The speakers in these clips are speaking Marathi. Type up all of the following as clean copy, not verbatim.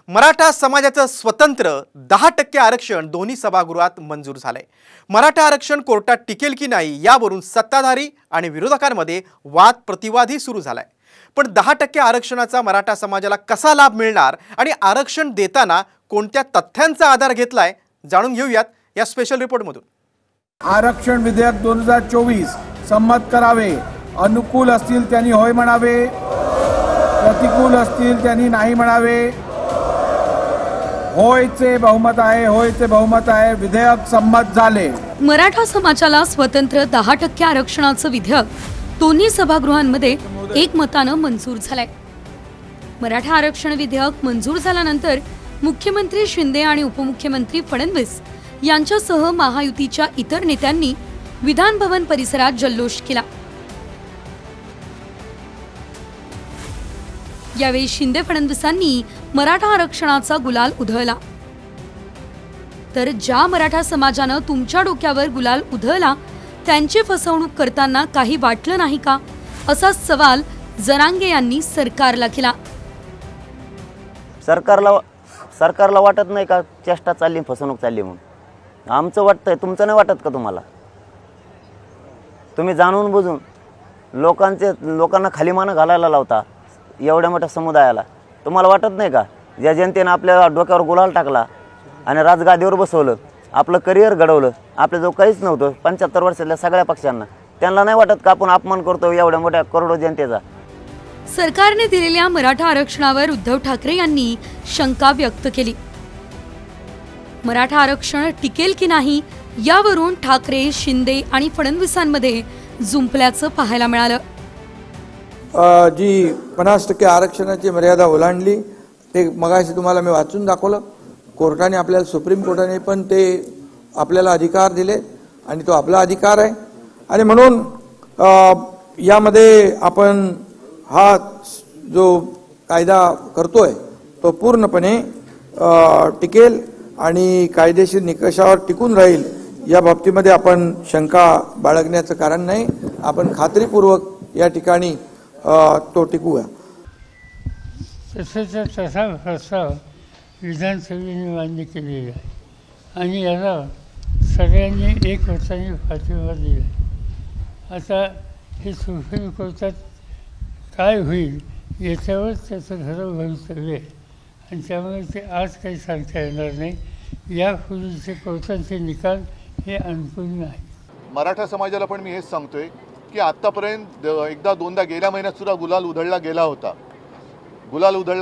मराठा समाजाचं स्वतंत्र 10% आरक्षण दोन्ही सभागृहात मंजूर झालंय। मराठा आरक्षण कोर्टात टिकेल की नाही यावरून सत्ताधारी आणि विरोधकांमध्ये वाद प्रतिवादही सुरू झालाय। पण 10% आरक्षणाचा मराठा समाजाला कसा लाभ मिळणार आणि आरक्षण देताना कोणत्या तथ्यांचा आधार घेतलाय जाणून घेऊयात या स्पेशल रिपोर्टमधून। आरक्षण विधेयक 2024 संमत करावे। अनुकूल असतील त्यांनी होय म्हणावे, प्रतिकूल असतील त्यांनी नाही म्हणावे। होयचे बहुमत आहे, होयचे बहुमत आहे। विधेयक संमत झाले। मराठा समाजाला स्वतंत्र 10% आरक्षणाचं विधेयक दोन्ही सभागृहांमध्ये एकमतानं मंजूर झालंय। मराठा आरक्षण विधेयक मंजूर झाल्यानंतर मुख्यमंत्री शिंदे आणि उपमुख्यमंत्री फडणवीस यांच्यासह महायुतीच्या इतर नेत्यांनी विधान भवन परिसरात जल्लोष केला। यावेळी शिंदे फडणवीसांनी मराठा आरक्षणाचा गुलाल उधळला। तर ज्या मराठा समाजानं तुमच्या डोक्यावर गुलाल उधळला त्यांची फसवणूक करताना काही वाटलं नाही का, असा सवाल जरांगे यांनी सरकारला केला। सरकारला वाटत नाही का चेष्टा चालली, फसवणूक चालली म्हणून? आमचं वाटतंय, तुमचं नाही वाटत का? तुम्ही जाणून बुजून लोकांना खाली मान घालायला लावता एवढ्या मोठ्या समुदायाला। तुम्हाला वाटत नाही का ज्या जनतेने आपल्या डोक्यावर गुलाल टाकला आणि राजगादीवर बसवलं, आपलं करिअर घडवलं, आपल्याजवळ काहीच नव्हतं 75 वर्षातल्या सगळ्या पक्षांना, त्यांना नाही वाटत का आपण अपमान करतो एवढ्या मोठ्या करोडो जनतेचा? सरकारने दिलेल्या मराठा आरक्षणावर उद्धव ठाकरे यांनी शंका व्यक्त केली। मराठा आरक्षण टिकेल की नाही यावरून ठाकरे, शिंदे आणि फडणवीसांमध्ये जुंपल्याचं पाहायला मिळालं। जी 50% आरक्षणाची मर्यादा ओलांडली ते मगाशी तुम्हाला मी वाचून दाखवलं। कोर्टाने आपल्याला, सुप्रीम कोर्टाने पण ते आपल्याला अधिकार दिले आणि तो आपला अधिकार आहे आणि म्हणून यामध्ये आपण हा जो कायदा करतोय तो पूर्णपणे टिकेल आणि कायदेशीर निकषावर टिकून राहील या बाबतीमध्ये आपण शंका बाळगण्याचं कारण नाही। आपण खात्रीपूर्वक या ठिकाणी तो टिकूया। तसाचा तसा प्रस्ताव विधानसभेने मान्य केलेला आहे आणि याला सगळ्यांनी एक वर्षाने पाठिंबा दिला। आता हे सुप्रीम कोर्टात काय होईल याच्यावर त्याचं खरं भवितव्य आहे आणि त्यामुळे ते आज काही सांगता येणार नाही। यापूर्वीचे कोर्टाचे निकाल हे अनुकूल नाही। मराठा समाजाला पण मी हेच सांगतोय की आत्तापर्यंत एकदा दोनदा गेल्या महिन्यात सुद्धा गुलाल उधळला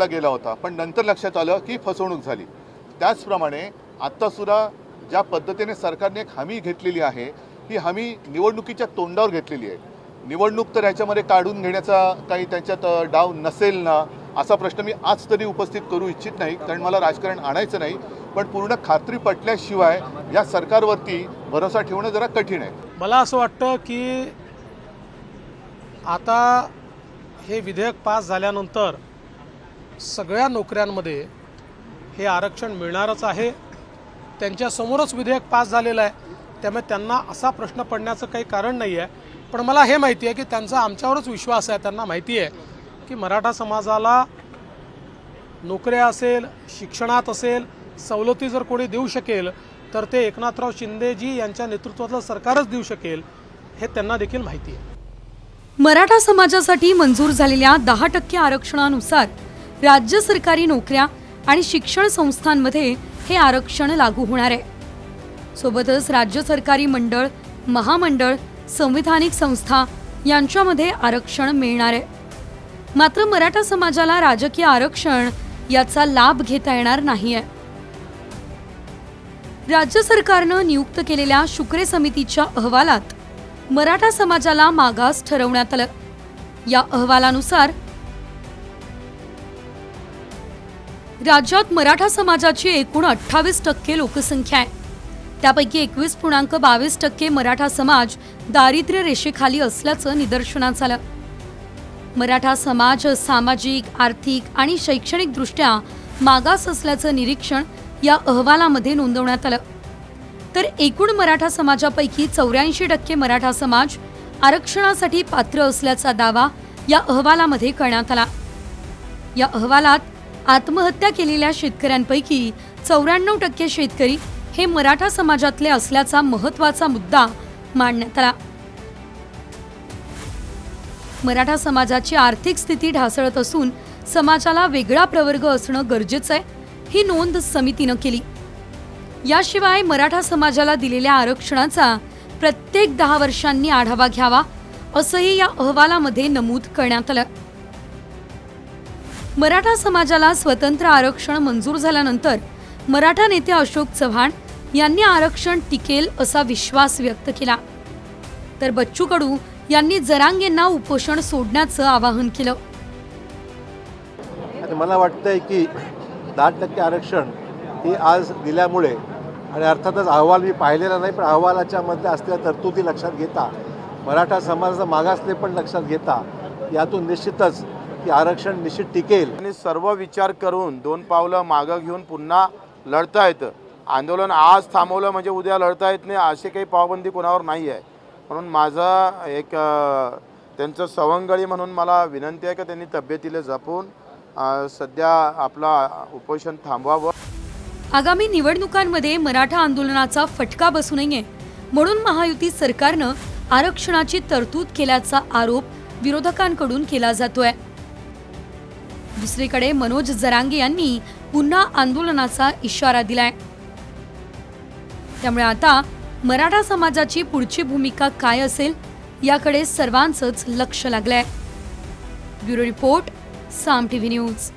गेला होता, पण नंतर लक्षात आलं की फसवणूक झाली। त्याचप्रमाणे आत्तासुद्धा ज्या पद्धतीने सरकारने एक हमी घेतलेली आहे ही हमी निवडणुकीच्या तोंडावर घेतलेली आहे। निवडणूक तर ह्याच्यामध्ये काढून घेण्याचा काही त्यांच्यात डाव नसेल ना, असा प्रश्न मी आज तरी उपस्थित करू इच्छित नाही, कारण मला राजकारण आणायचं नाही। पण पूर्ण खात्री पटल्याशिवाय या सरकारवरती भरोसा ठेवणं जरा कठीण आहे। मला असं वाटतं की आता हे विधेयक पास झाल्यानंतर सगळ्या नोकऱ्यांमध्ये हे आरक्षण मिळणारच आहे। त्यांच्यासमोरच विधेयक पास झालेलं आहे, त्यामुळे त्यांना असा प्रश्न पडण्याचं काही कारण नाही आहे। पण मला हे माहिती आहे की त्यांचा आमच्यावरच विश्वास आहे। त्यांना माहिती आहे की मराठा समाजाला नोकऱ्या असेल, शिक्षणात असेल, सवलती जर कोणी देऊ शकेल तर ते एकनाथराव शिंदेजी यांच्या नेतृत्वातलं सरकारच देऊ शकेल, हे त्यांना देखील माहिती आहे। मराठा समाजासाठी मंजूर झालेल्या 10% आरक्षणानुसार राज्य सरकारी नोकऱ्या आणि शिक्षण संस्थांमध्ये हे आरक्षण लागू होणार आहे। सोबतच राज्य सरकारी मंडळ, महामंडळ, संविधानिक संस्था यांच्यामध्ये आरक्षण मिळणार आहे। मात्र मराठा समाजाला राजकीय आरक्षण याचा लाभ घेता येणार नाहीये। राज्य सरकारनं नियुक्त केलेल्या शुक्रे समितीच्या अहवालात मराठा समाजाला मागास ठरवण्यात आलं। या अहवालानुसार राज्यात मराठा समाजाची एकूण 28% लोकसंख्या आहे। त्यापैकी 21.22% मराठा समाज दारिद्र्य रेषेखाली असल्याचं निदर्शनास आलं। मराठा समाज सामाजिक, आर्थिक आणि शैक्षणिक दृष्ट्या मागास असल्याचं निरीक्षण या अहवालामध्ये नोंदवण्यात आलं। तर एकूण मराठा समाजापैकी 84% मराठा समाज आरक्षणासाठी पात्र असल्याचा दावा या अहवालामध्ये करण्यात आला। या अहवालात आत्महत्या केलेल्या शेतकऱ्यांपैकी 94% शेतकरी हे मराठा समाजातले असल्याचा महत्त्वाचा मुद्दा मांडण्यात आला। मराठा समाजाची आर्थिक स्थिती ढासळत असून समाजाला वेगळा प्रवर्ग असणं गरजेचं आहे, ही नोंद समितीनं केली। याशिवाय मराठा समाजाला दिलेल्या आरक्षणाचा प्रत्येक 10 वर्षांनी आढावा घ्यावा असंही या अहवालामध्ये नमूद करण्यात आलं। मराठा समाजाला स्वतंत्र आरक्षण मंजूर झाल्यानंतर मराठा नेते अशोक चव्हाण यांनी आरक्षण टिकेल असा विश्वास व्यक्त केला, तर बच्चू कडू यांनी जरांगेंना उपोषण सोडण्याचं आवाहन केलं। मला वाटतंय की 10% आरक्षण हे आज दिल्यामुळे, आणि अर्थातच अहवाल मी पाहिलेला नाही, पण अहवालाच्या मध्ये असलेल्या तरतुदी लक्षात घेता, मराठा समाजाचा मागासले पण लक्षात घेता, यातून निश्चितच की आरक्षण निश्चित टिकेल। आणि सर्व विचार करून 2 पावलं मागं घेऊन पुन्हा लढता येतं। आंदोलन आज थांबवलं म्हणजे उद्या लढता येत नाही, असे काही पाबंदी कोणावर नाही आहे। म्हणून माझा एक त्यांचं सवंगडी म्हणून मला विनंती आहे की त्यांनी तब्येतीला जपून सध्या आपला उपोषण थांबवावं। आगामी निवडणुकांमध्ये मराठा आंदोलनाचा फटका बसू नये म्हणून महायुती सरकारनं आरक्षणाची तरतूद केल्याचा आरोप विरोधकांकडून केला जातोय। दुसरीकडे मनोज जरांगे यांनी पुन्हा आंदोलनाचा इशारा दिलाय। त्यामुळे आता मराठा समाजाची पुढची भूमिका काय असेल याकडे सर्वांचंच लक्ष लागलंय। ब्युरो रिपोर्ट, साम टीव्ही न्यूज।